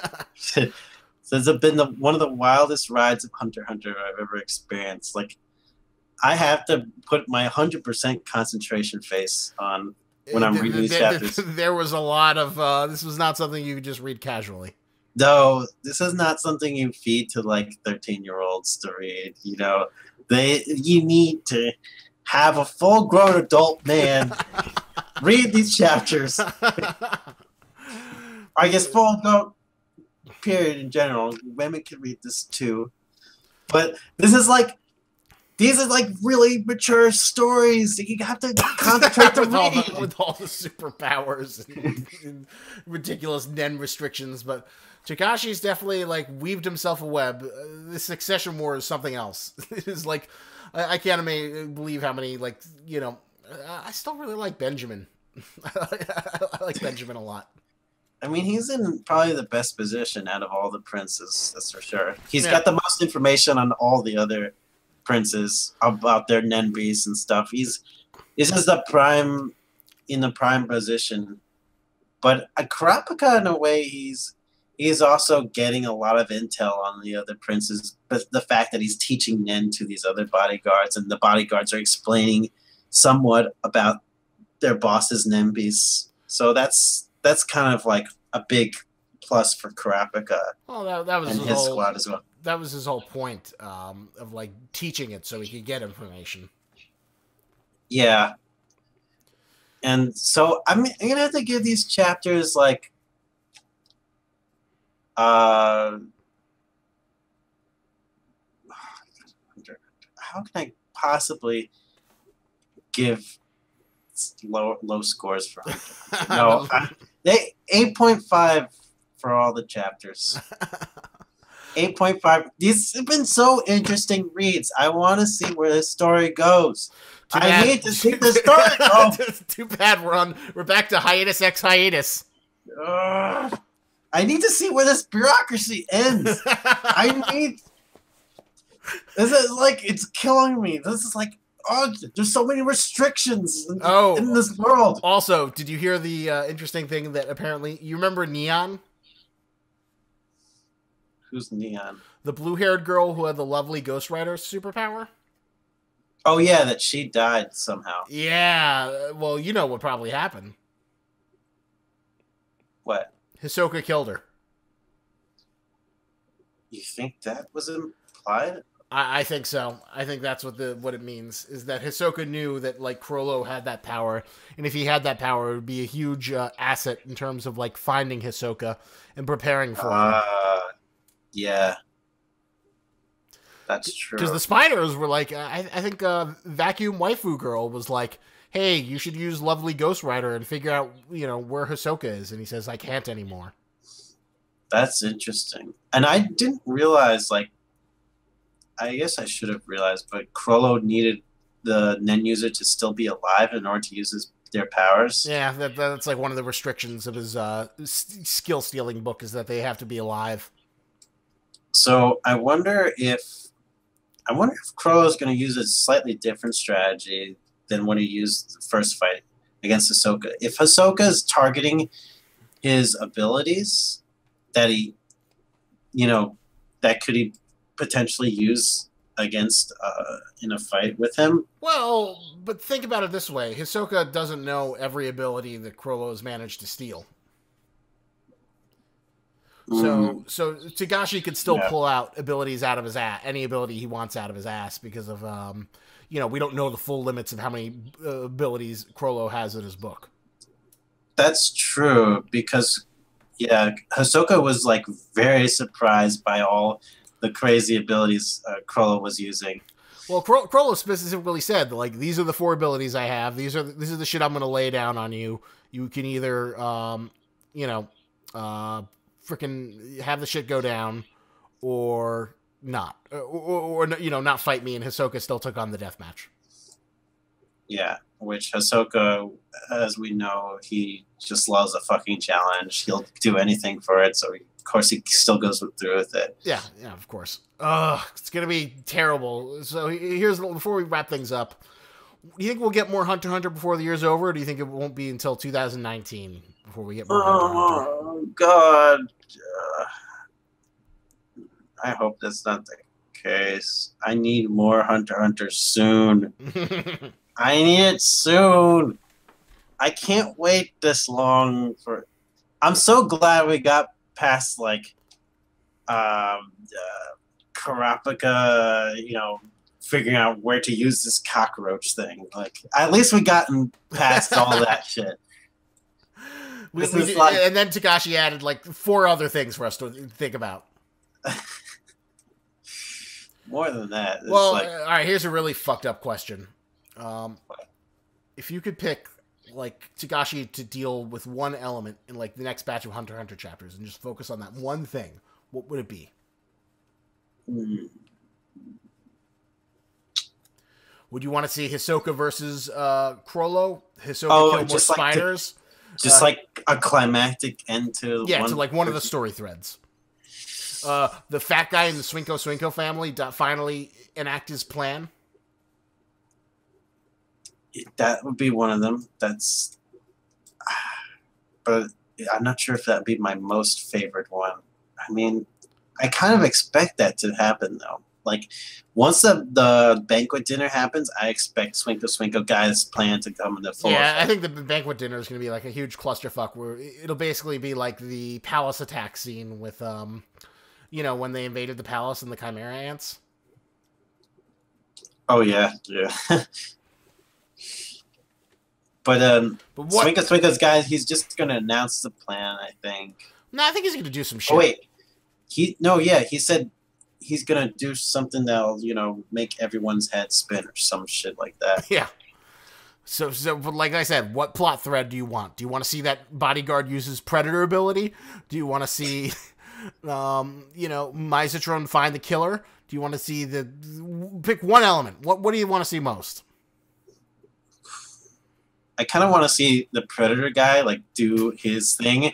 This has been one of the wildest rides of Hunter x Hunter I've ever experienced. Like, I have to put my 100% concentration face on when I'm reading these chapters. There was a lot of this was not something you could just read casually. No, this is not something you feed to like 13-year-olds to read. You know, you need to have a full-grown adult man read these chapters. I guess full-grown period in general. Women can read this too, but these are like really mature stories. You have to concentrate to read with all the superpowers and ridiculous Nen restrictions, but Takashi's definitely like weaved himself a web. The Succession War is something else. It is like I can't believe how many I still really like Benjamin. I like Benjamin a lot. I mean, he's in probably the best position out of all the princes, that's for sure. He's got the most information on all the other princes about their Nenbis and stuff. He's just in the prime position. But Kurapika, in a way, he's also getting a lot of intel on the other princes. But the fact that he's teaching Nen to these other bodyguards, and the bodyguards are explaining somewhat about their bosses' Nenbis. So that's kind of like a big plus for Kurapika. Well, that was and his squad as well. That was his whole point of like teaching it so he could get information. Yeah. And so I'm gonna have to give these chapters like how can I possibly give low scores for Hunter? No, they 8.5 for all the chapters. 8.5. These have been so interesting reads. I want to see where this story goes. I need to see the story go. Too bad we're back to hiatus x hiatus. I need to see where this bureaucracy ends. This is like, it's killing me. This is like, there's so many restrictions in this world. Also, did you hear the interesting thing that apparently, you remember Neon? Who's Neon? The blue-haired girl who had the lovely Ghost Rider superpower? Oh, yeah, that she died somehow. Yeah, well, you know what probably happened. What? Hisoka killed her. You think that was implied? I think so. I think that's what it means, is that Hisoka knew that like Chrollo had that power, and if he had that power, it would be a huge asset in terms of like finding Hisoka and preparing for him. Yeah. That's true. Because the spiders were like, I think Vacuum Waifu Girl was like, hey, you should use Lovely Ghost Rider and figure out, where Hisoka is. And he says, I can't anymore. That's interesting. And I didn't realize, like, I guess I should have realized, but Chrollo needed the Nen user to still be alive in order to use their powers. Yeah, that's like one of the restrictions of his skill stealing book, is that they have to be alive. So I wonder if Chrollo is going to use a slightly different strategy than what he used the first fight against Hisoka. If Hisoka is targeting his abilities that he potentially use against in a fight with him. Well, but think about it this way. Hisoka doesn't know every ability that Chrollo has managed to steal. So Togashi could still pull out abilities out of his ass, any ability he wants out of his ass, because of, we don't know the full limits of how many abilities Chrollo has in his book. That's true, because, Hisoka was, like, very surprised by all the crazy abilities Chrollo was using. Well, Chrollo specifically said, like, these are the 4 abilities I have. This is the shit I'm going to lay down on you. You can either, freaking have the shit go down, or not, or not fight me. And Hisoka still took on the deathmatch. Yeah, which Hisoka, as we know, he just loves a fucking challenge. He'll do anything for it. So of course he still goes through with it. Yeah, of course. It's gonna be terrible. So here's, before we wrap things up, Do you think we'll get more Hunter x Hunter before the year's over, or do you think it won't be until 2019 before we get more Hunter x Hunter? Oh God! I hope that's not the case. I need more Hunter x Hunter soon. I need it soon. I can't wait this long for. I'm so glad we got past like, Karapika. Figuring out where to use this cockroach thing. Like, at least we gotten past all that shit. And then Takashi added like 4 other things for us to think about. More than that. Well, all right, here's a really fucked up question. If you could pick like Takashi to deal with one element in like the next batch of Hunter x Hunter chapters and just focus on that one thing, what would it be? Would you want to see Hisoka versus Chrollo? Hisoka kill more spiders? Like a climactic end to to like one of the story threads. The fat guy in the Swinko family finally enact his plan. That would be one of them. But I'm not sure if that'd be my most favorite one. I mean, I kind of expect that to happen though. Like, once the banquet dinner happens, I expect Swinko guy's plan to come into full effect. I think the banquet dinner is going to be like a huge clusterfuck where it'll basically be like the palace attack scene with, when they invaded the palace and the Chimera ants. Oh, yeah. But Swinko's guy, he's just going to announce the plan, I think. No, I think he's going to do some shit. Oh, wait. He said he's going to do something that'll, make everyone's head spin or some shit like that. Yeah. So like I said, what plot thread do you want? Do you want to see that bodyguard uses predator ability? Do you want to see, Mizatron find the killer? Do you want to see pick one element? What do you want to see most? I kind of want to see the predator guy like do his thing,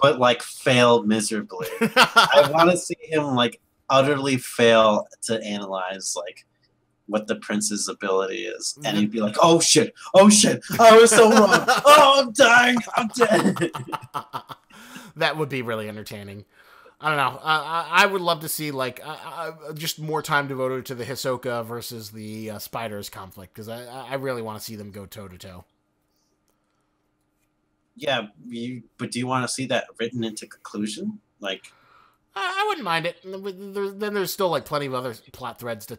but like fail miserably. I want to see him like utterly fail to analyze like what the prince's ability is, and he'd be like, "Oh shit, I was so wrong. Oh, I'm dying, I'm dead." That would be really entertaining. I don't know. I would love to see like just more time devoted to the Hisoka versus the spiders conflict, because I really want to see them go toe to toe. Yeah, but do you want to see that written into conclusion? Like, I wouldn't mind it. Then there's still like plenty of other plot threads to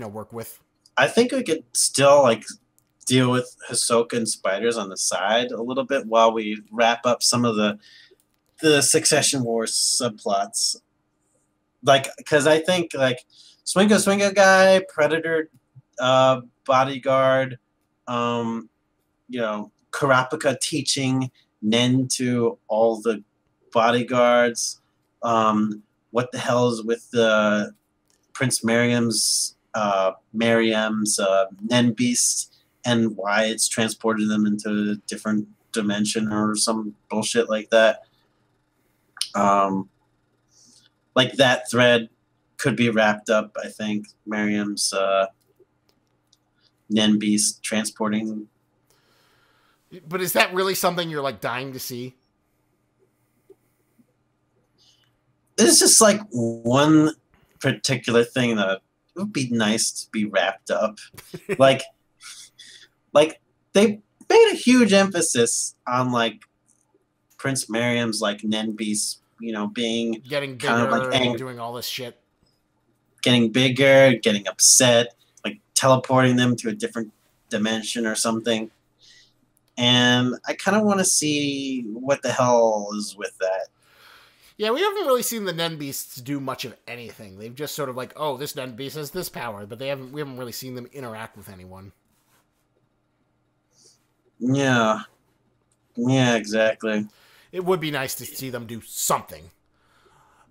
work with. I think we could still like deal with Hisoka and spiders on the side a little bit while we wrap up some of the Succession Wars subplots. Like, because I think like Swinko guy, Predator, bodyguard, Karapika teaching Nen to all the bodyguards. What the hell is with the Prince Miriam's Nen beast, and why it's transported them into a different dimension or some bullshit like that. Like that thread could be wrapped up, I think. Miriam's Nen beast transporting. But is that really something you're like dying to see? It's just like one particular thing that would be nice to be wrapped up. like they made a huge emphasis on like Prince Miriam's like Nen beast, being getting bigger, kind of like and doing all this shit, getting bigger, getting upset, like teleporting them to a different dimension or something. And I kind of want to see what the hell is with that. Yeah, we haven't really seen the Nen Beasts do much of anything. They've just sort of like, oh, this Nen Beast has this power, but we haven't really seen them interact with anyone. Yeah. Yeah, exactly. It would be nice to see them do something.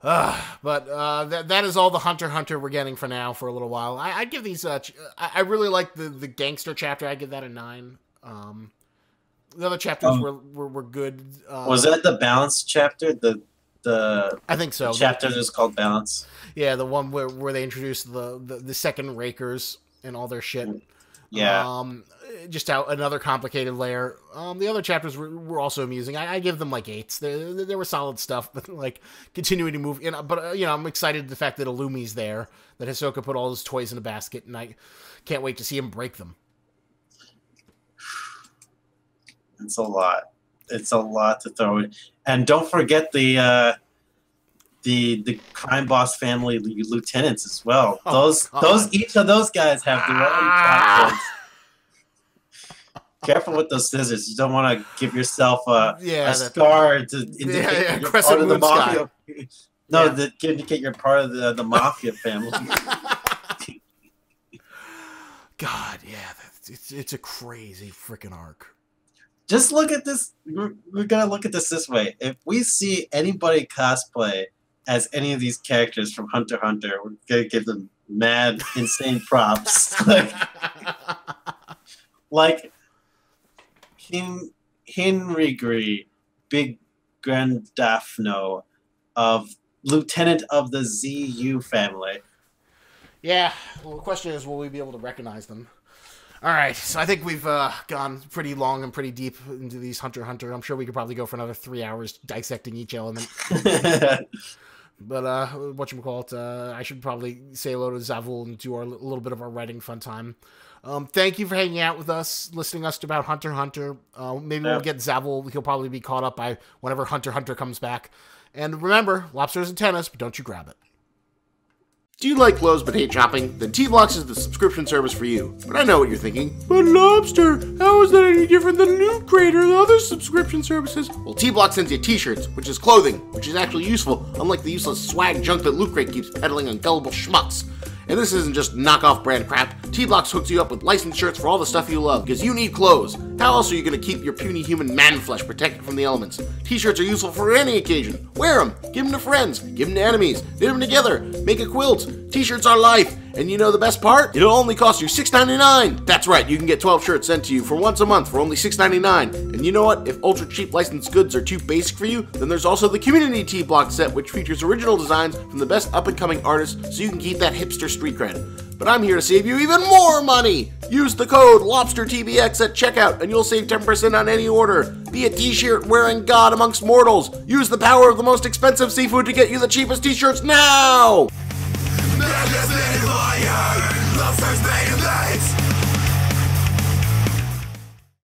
But that is all the Hunter x Hunter we're getting for now for a little while. I'd give these... I really like the gangster chapter. I'd give that a 9. The other chapters were good. Was that the balance chapter? I think so. Chapter is called Balance. Yeah, the one where they introduced the second Rakers and all their shit. Yeah. Just out another complicated layer. The other chapters were also amusing. I give them like 8s. They were solid stuff, but like continuing to move. But I'm excited the fact that Illumi's there, that Hisoka put all his toys in a basket, and I can't wait to see him break them. It's a lot. It's a lot to throw in. And don't forget the crime boss family lieutenants as well. Each of those guys have their own captions. Careful with those scissors. You don't want to give yourself a scar to indicate you're part of the mafia. To indicate you're part of the mafia family. God, yeah, it's a crazy freaking arc. Just look at this. We're gonna look at this way. If we see anybody cosplay as any of these characters from Hunter x Hunter, we're gonna give them mad, insane props. like Henry Gree, Big Grandafno, of Lieutenant of the ZU family. Yeah. Well, the question is, will we be able to recognize them? All right, so I think we've gone pretty long and pretty deep into these Hunter x Hunter. I'm sure we could probably go for another 3 hours dissecting each element. But whatchamacallit, I should probably say hello to Zavul and do a little bit of our writing fun time. Thank you for hanging out with us, listening to us about Hunter x Hunter. Maybe we'll get Zavul. He'll probably be caught up by whenever Hunter x Hunter comes back. And remember, lobster is a tennis, but don't you grab it. Do you like clothes but hate shopping? Then T-Blocks is the subscription service for you. But I know what you're thinking. But Lobster, how is that any different than Loot Crate or the other subscription services? Well, T-Blocks sends you t-shirts, which is clothing, which is actually useful, unlike the useless swag junk that Loot Crate keeps peddling on gullible schmucks. And this isn't just knockoff brand crap. T-Blocks hooks you up with licensed shirts for all the stuff you love, because you need clothes. How else are you going to keep your puny human man flesh protected from the elements? T-shirts are useful for any occasion. Wear them, give them to friends, give them to enemies, knit them together, make a quilt. T-shirts are life. And you know the best part? It'll only cost you $6.99. That's right, you can get 12 shirts sent to you for once a month for only $6.99. And you know what? If ultra cheap licensed goods are too basic for you, then there's also the Community T-Block set, which features original designs from the best up-and-coming artists, so you can keep that hipster street cred. But I'm here to save you even more money! Use the code LOBSTERTBX at checkout, and you'll save 10% on any order. Be a t-shirt wearing god amongst mortals. Use the power of the most expensive seafood to get you the cheapest t-shirts now! Lobster's made of